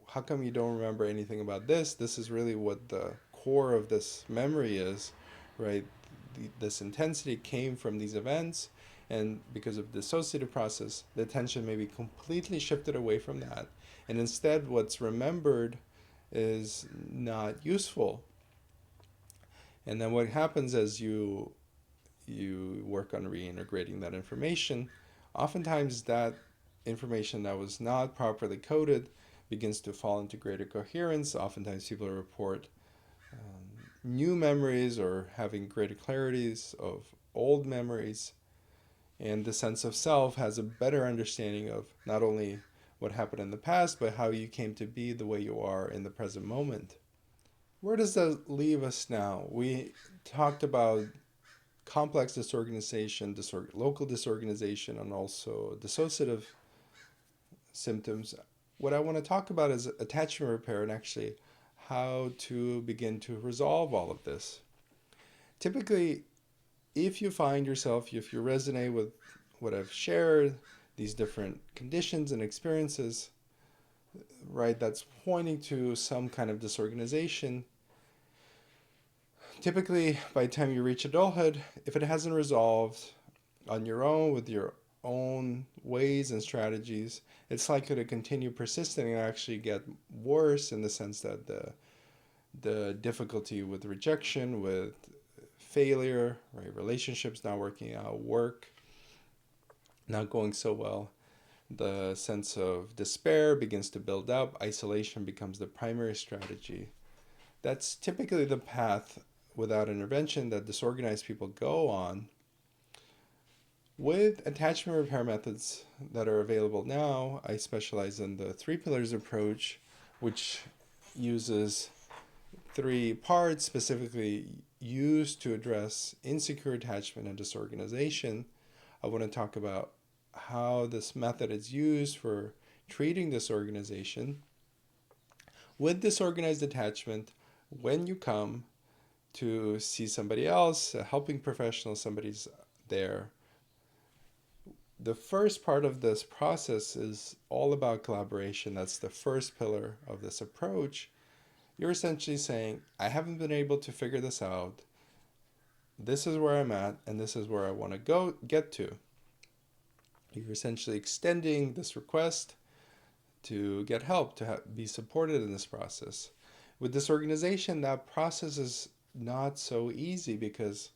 how come you don't remember anything about this? This is really what the core of this memory is, right? This intensity came from these events, and because of the dissociative process, the attention may be completely shifted away from that. And instead, what's remembered is not useful. And then what happens as you work on reintegrating that information, oftentimes that information that was not properly coded begins to fall into greater coherence. Oftentimes people report new memories, or having greater clarities of old memories. And the sense of self has a better understanding of not only what happened in the past, but how you came to be the way you are in the present moment. Where does that leave us now? We talked about complex disorganization, local disorganization, and also dissociative symptoms. What I want to talk about is attachment repair, and actually how to begin to resolve all of this. Typically, if you find yourself, if you resonate with what I've shared, these different conditions and experiences, right, that's pointing to some kind of disorganization. Typically, by the time you reach adulthood, if it hasn't resolved on your own with your own ways and strategies, it's likely to continue persisting and actually get worse, in the sense that the difficulty with rejection, with failure, right, relationships not working out, work not going so well, the sense of despair begins to build up, isolation becomes the primary strategy. That's typically the path without intervention that disorganized people go on. With attachment repair methods that are available now, I specialize in the 3 pillars approach, which uses 3 parts specifically used to address insecure attachment and disorganization. I want to talk about how this method is used for treating disorganization. With disorganized attachment, when you come to see somebody else, a helping professional, somebody's there, the first part of this process is all about collaboration. That's the first pillar of this approach. You're essentially saying, I haven't been able to figure this out. This is where I'm at, and this is where I want to go get to. You're essentially extending this request to get help, to be supported in this process. With disorganization, that process is not so easy because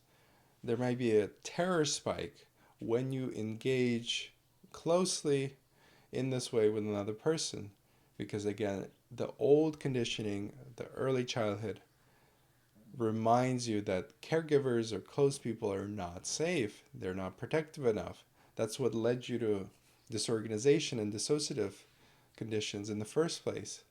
there might be a terror spike when you engage closely in this way with another person. Because again, the old conditioning, the early childhood, reminds you that caregivers or close people are not safe. They're not protective enough. That's what led you to disorganization and dissociative conditions in the first place.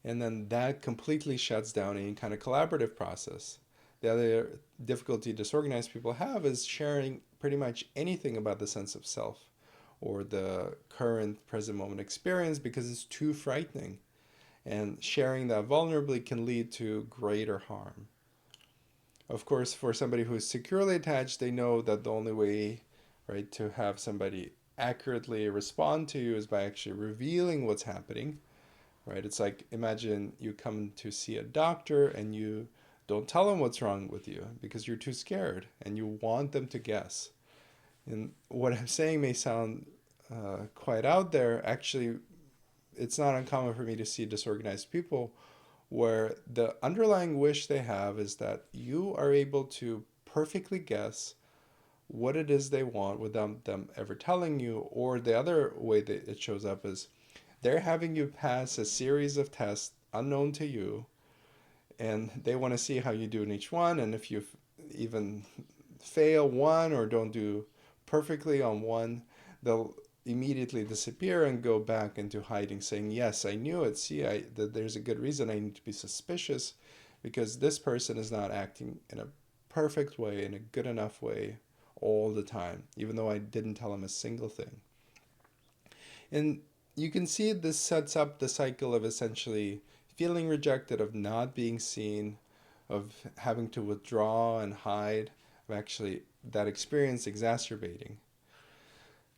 And then that completely shuts down any kind of collaborative process. The other difficulty disorganized people have is sharing pretty much anything about the sense of self or the current present moment experience because it's too frightening. And sharing that vulnerably can lead to greater harm. Of course, for somebody who is securely attached, they know that the only way, right, to have somebody accurately respond to you is by actually revealing what's happening, right? It's like, imagine you come to see a doctor and you don't tell them what's wrong with you because you're too scared and you want them to guess. And what I'm saying may sound quite out there. Actually, it's not uncommon for me to see disorganized people where the underlying wish they have is that you are able to perfectly guess what it is they want without them ever telling you. Or the other way that it shows up is they're having you pass a series of tests unknown to you, and they want to see how you do in each one. And if you even fail one or don't do perfectly on one, they'll immediately disappear and go back into hiding, saying, yes, I knew it. See, there's a good reason I need to be suspicious because this person is not acting in a perfect way, in a good enough way all the time, even though I didn't tell them a single thing. And you can see this sets up the cycle of essentially feeling rejected, of not being seen, of having to withdraw and hide, of actually that experience exacerbating.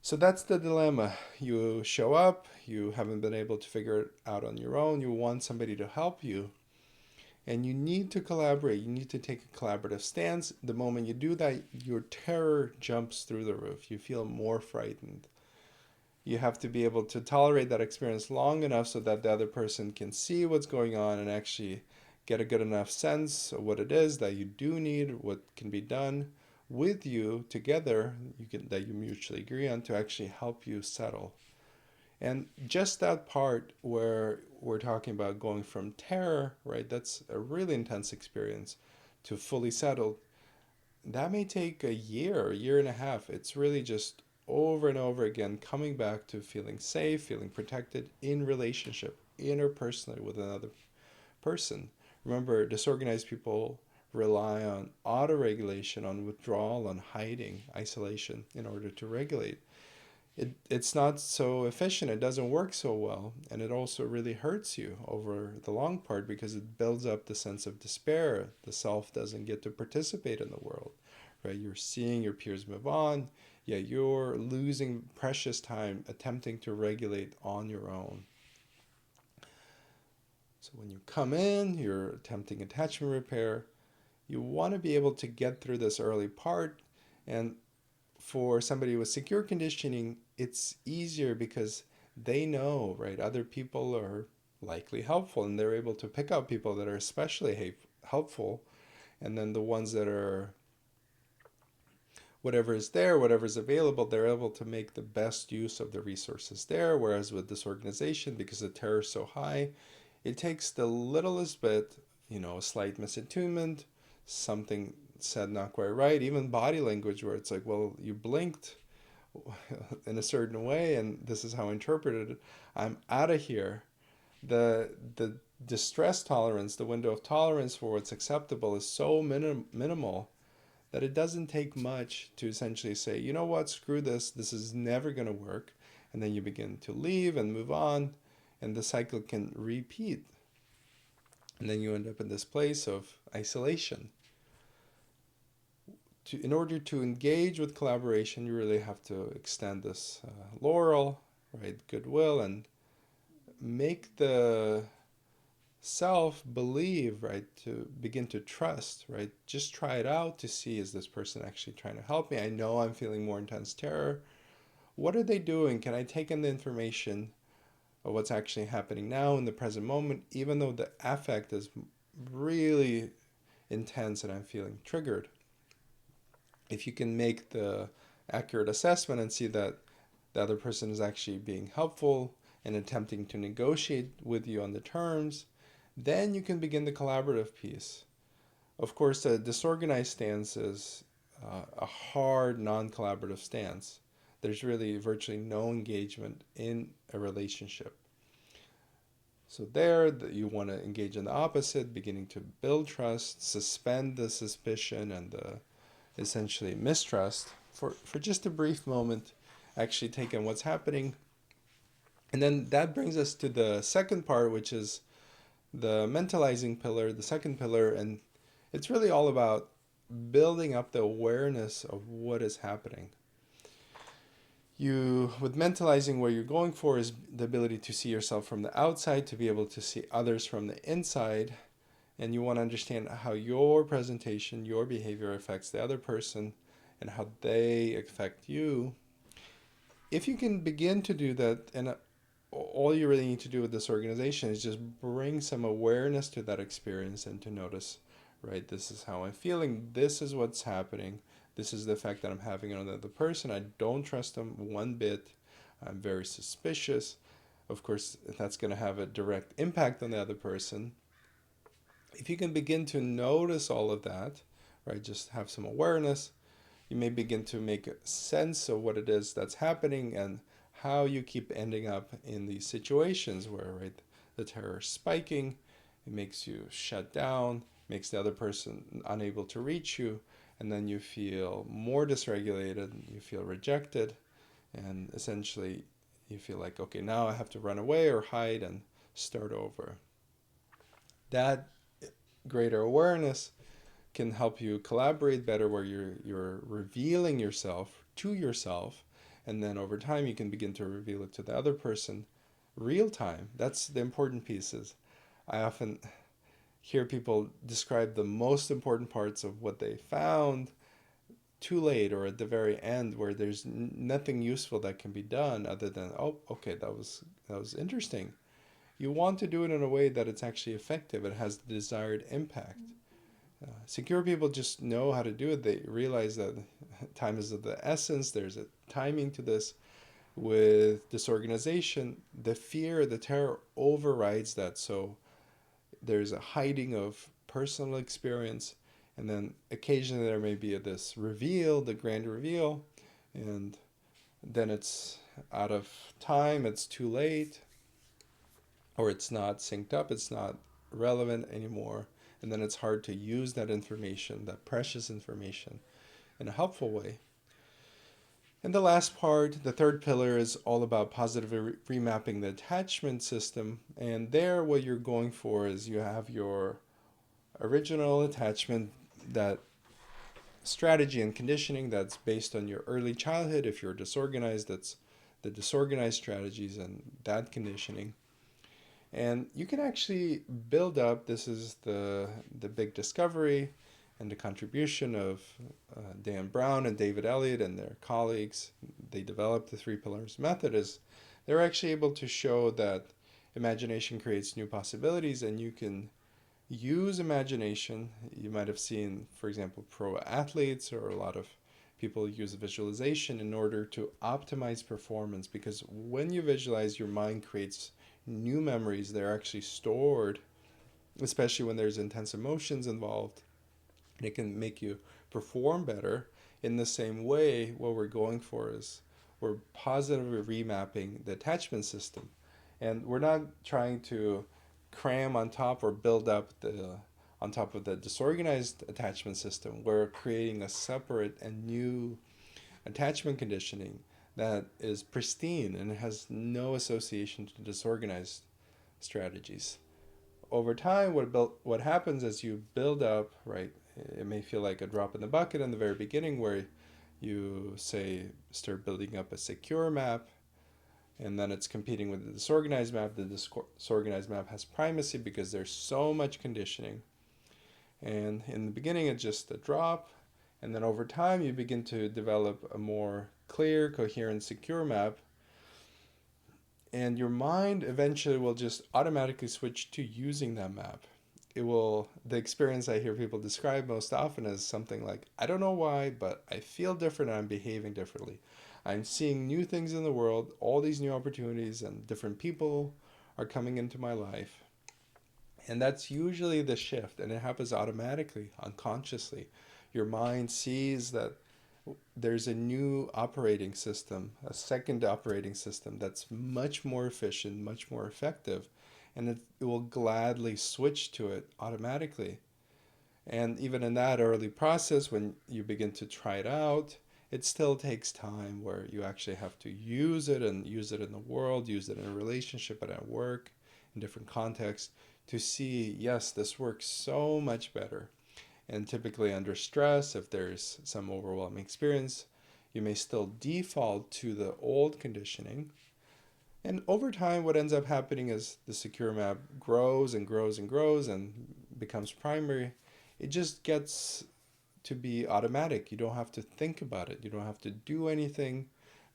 So that's the dilemma. You show up, you haven't been able to figure it out on your own, you want somebody to help you, and you need to collaborate. You need to take a collaborative stance. The moment you do that, your terror jumps through the roof. You feel more frightened. You have to be able to tolerate that experience long enough so that the other person can see what's going on and actually get a good enough sense of what it is that you do need, what can be done with you together, that you mutually agree on, to actually help you settle. And just that part where we're talking about going from terror, right, that's a really intense experience, to fully settled, that may take a year and a half. It's really just over and over again coming back to feeling safe, feeling protected in relationship, interpersonally with another person. Remember, disorganized people rely on autoregulation, on withdrawal, on hiding, isolation in order to regulate. It's not so efficient, it doesn't work so well, and it also really hurts you over the long part because it builds up the sense of despair. The self doesn't get to participate in the world, right? You're seeing your peers move on, yet you're losing precious time attempting to regulate on your own. So when you come in, you're attempting attachment repair, you want to be able to get through this early part. And for somebody with secure conditioning, it's easier because they know, right? Other people are likely helpful and they're able to pick out people that are especially helpful. And then the ones that are whatever is there, whatever is available, they're able to make the best use of the resources there. Whereas with disorganization, because the terror is so high, it takes the littlest bit, a slight misattunement, something said not quite right, even body language where it's like, well, you blinked in a certain way and this is how I interpreted it. I'm out of here. The distress tolerance, the window of tolerance for what's acceptable is so minimal that it doesn't take much to essentially say, you know what, screw this is never going to work. And then you begin to leave and move on, and the cycle can repeat. And then you end up in this place of isolation. In order to engage with collaboration, you really have to extend this laurel, right, goodwill, and make the self believe, right, to begin to trust, right? Just try it out to see, is this person actually trying to help me? I know I'm feeling more intense terror. What are they doing? Can I take in the information of what's actually happening now in the present moment, even though the affect is really intense and I'm feeling triggered? If you can make the accurate assessment and see that the other person is actually being helpful and attempting to negotiate with you on the terms, then you can begin the collaborative piece. Of course, a disorganized stance is a hard, non-collaborative stance. There's really virtually no engagement in a relationship. So there, you want to engage in the opposite, beginning to build trust, suspend the suspicion and the essentially mistrust for just a brief moment, actually take in what's happening. And then that brings us to the second part, which is the mentalizing pillar, the second pillar, and it's really all about building up the awareness of what is happening. With mentalizing, what you're going for is the ability to see yourself from the outside, to be able to see others from the inside, and you want to understand how your presentation, your behavior affects the other person and how they affect you. If you can begin to do that, and all you really need to do with this organization is just bring some awareness to that experience and to notice, right, this is how I'm feeling, this is what's happening, this is the effect that I'm having on the other person. I don't trust them one bit. I'm very suspicious. Of course, that's going to have a direct impact on the other person. If you can begin to notice all of that, right, just have some awareness, you may begin to make sense of what it is that's happening and how you keep ending up in these situations where, right, the terror is spiking, it makes you shut down, makes the other person unable to reach you, and then you feel more dysregulated, you feel rejected, and essentially you feel like, okay, now I have to run away or hide and start over. That greater awareness can help you collaborate better, where you're revealing yourself to yourself, and then over time you can begin to reveal it to the other person real time. That's the important pieces. I often hear people describe the most important parts of what they found too late or at the very end, where there's nothing useful that can be done other than, oh, okay, that was interesting. You want to do it in a way that it's actually effective, it has the desired impact. Secure people just know how to do it. They realize that time is of the essence. There's a timing to this. With disorganization, the fear, the terror overrides that. So there's a hiding of personal experience, and then occasionally there may be this reveal, the grand reveal, and then it's out of time, it's too late, or it's not synced up, it's not relevant anymore, and then it's hard to use that information, that precious information, in a helpful way. And the last part, the third pillar, is all about positively remapping the attachment system. And there, what you're going for is you have your original attachment, that strategy and conditioning that's based on your early childhood. If you're disorganized, that's the disorganized strategies and that conditioning. And you can actually build up, this is the big discovery and the contribution of Dan Brown and David Elliott and their colleagues. They developed the 3 pillars method. Is they're actually able to show that imagination creates new possibilities, and you can use imagination. You might have seen, for example, pro athletes, or a lot of people use visualization in order to optimize performance, because when you visualize, your mind creates new memories. They're actually stored, especially when there's intense emotions involved. And it can make you perform better. In the same way, what we're going for is we're positively remapping the attachment system. And we're not trying to cram on top or build up on top of the disorganized attachment system, we're creating a separate and new attachment conditioning that is pristine and has no association to disorganized strategies. Over time, what happens as you build up, right? It may feel like a drop in the bucket in the very beginning, where you say start building up a secure map, and then it's competing with the disorganized map. The disorganized map has primacy because there's so much conditioning. And in the beginning, it's just a drop, and then over time, you begin to develop a more clear, coherent, secure map. And your mind eventually will just automatically switch to using that map. The experience I hear people describe most often is something like, I don't know why, but I feel different and I'm behaving differently. I'm seeing new things in the world, all these new opportunities, and different people are coming into my life. And that's usually the shift, and it happens automatically, unconsciously. Your mind sees that there's a new operating system, a second operating system that's much more efficient, much more effective, and it will gladly switch to it automatically. And even in that early process, when you begin to try it out, it still takes time where you actually have to use it and use it in the world, use it in a relationship and at work, in different contexts, to see, yes, this works so much better. And typically under stress, if there's some overwhelming experience, you may still default to the old conditioning. And over time, what ends up happening is the secure map grows and grows and grows and becomes primary. It just gets to be automatic. You don't have to think about it. You don't have to do anything.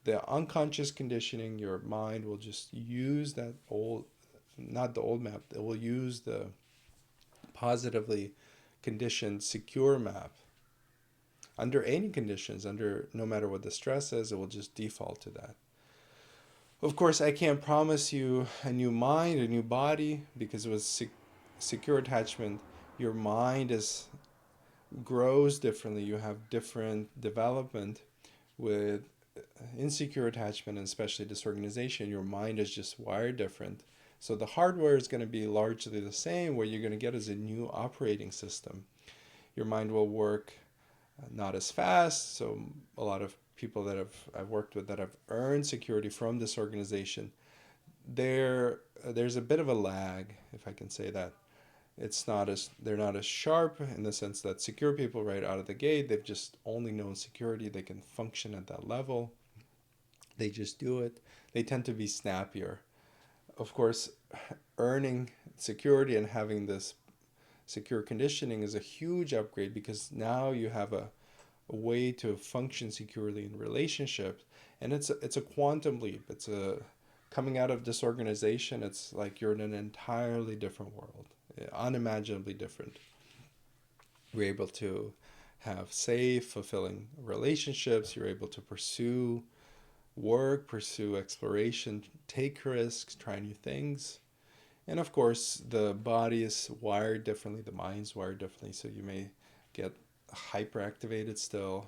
The unconscious conditioning, your mind will just use that old, not the old map, it will use the positively conditioned secure map. Under any conditions, no matter what the stress is, it will just default to that. Of course, I can't promise you a new mind, a new body, because with secure attachment, your mind grows differently. You have different development. With insecure attachment, and especially disorganization, your mind is just wired different. So the hardware is going to be largely the same. What you're going to get is a new operating system. Your mind will work not as fast. So a lot of people that I've worked with that have earned security from disorganization, there's a bit of a lag, if I can say that. They're not as sharp in the sense that secure people right out of the gate, they've just only known security. They can function at that level. They just do it. They tend to be snappier. Of course, earning security and having this secure conditioning is a huge upgrade, because now you have a way to function securely in relationships, and it's a quantum leap. It's a coming out of disorganization. It's like you're in an entirely different world, unimaginably different. You're able to have safe, fulfilling relationships. You're able to pursue work, pursue exploration, take risks, try new things. And of course, the body is wired differently, the mind's wired differently, so you may get hyperactivated still.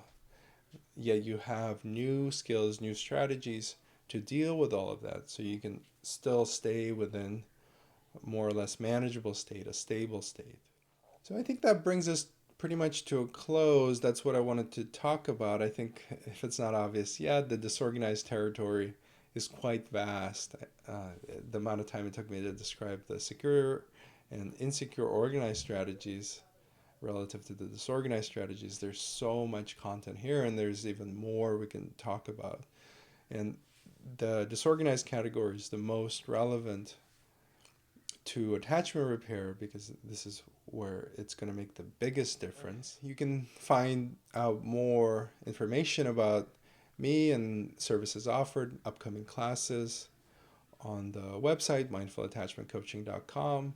Yet you have new skills, new strategies to deal with all of that, so you can still stay within a more or less manageable state, a stable state. So I think that brings us pretty much to a close. That's what I wanted to talk about. I think, if it's not obvious yet, the disorganized territory is quite vast. The amount of time it took me to describe the secure and insecure organized strategies relative to the disorganized strategies, there's so much content here, and there's even more we can talk about. And the disorganized category is the most relevant to attachment repair, because this is where it's going to make the biggest difference. You can find out more information about me and services offered, upcoming classes, on the website mindfulattachmentcoaching.com.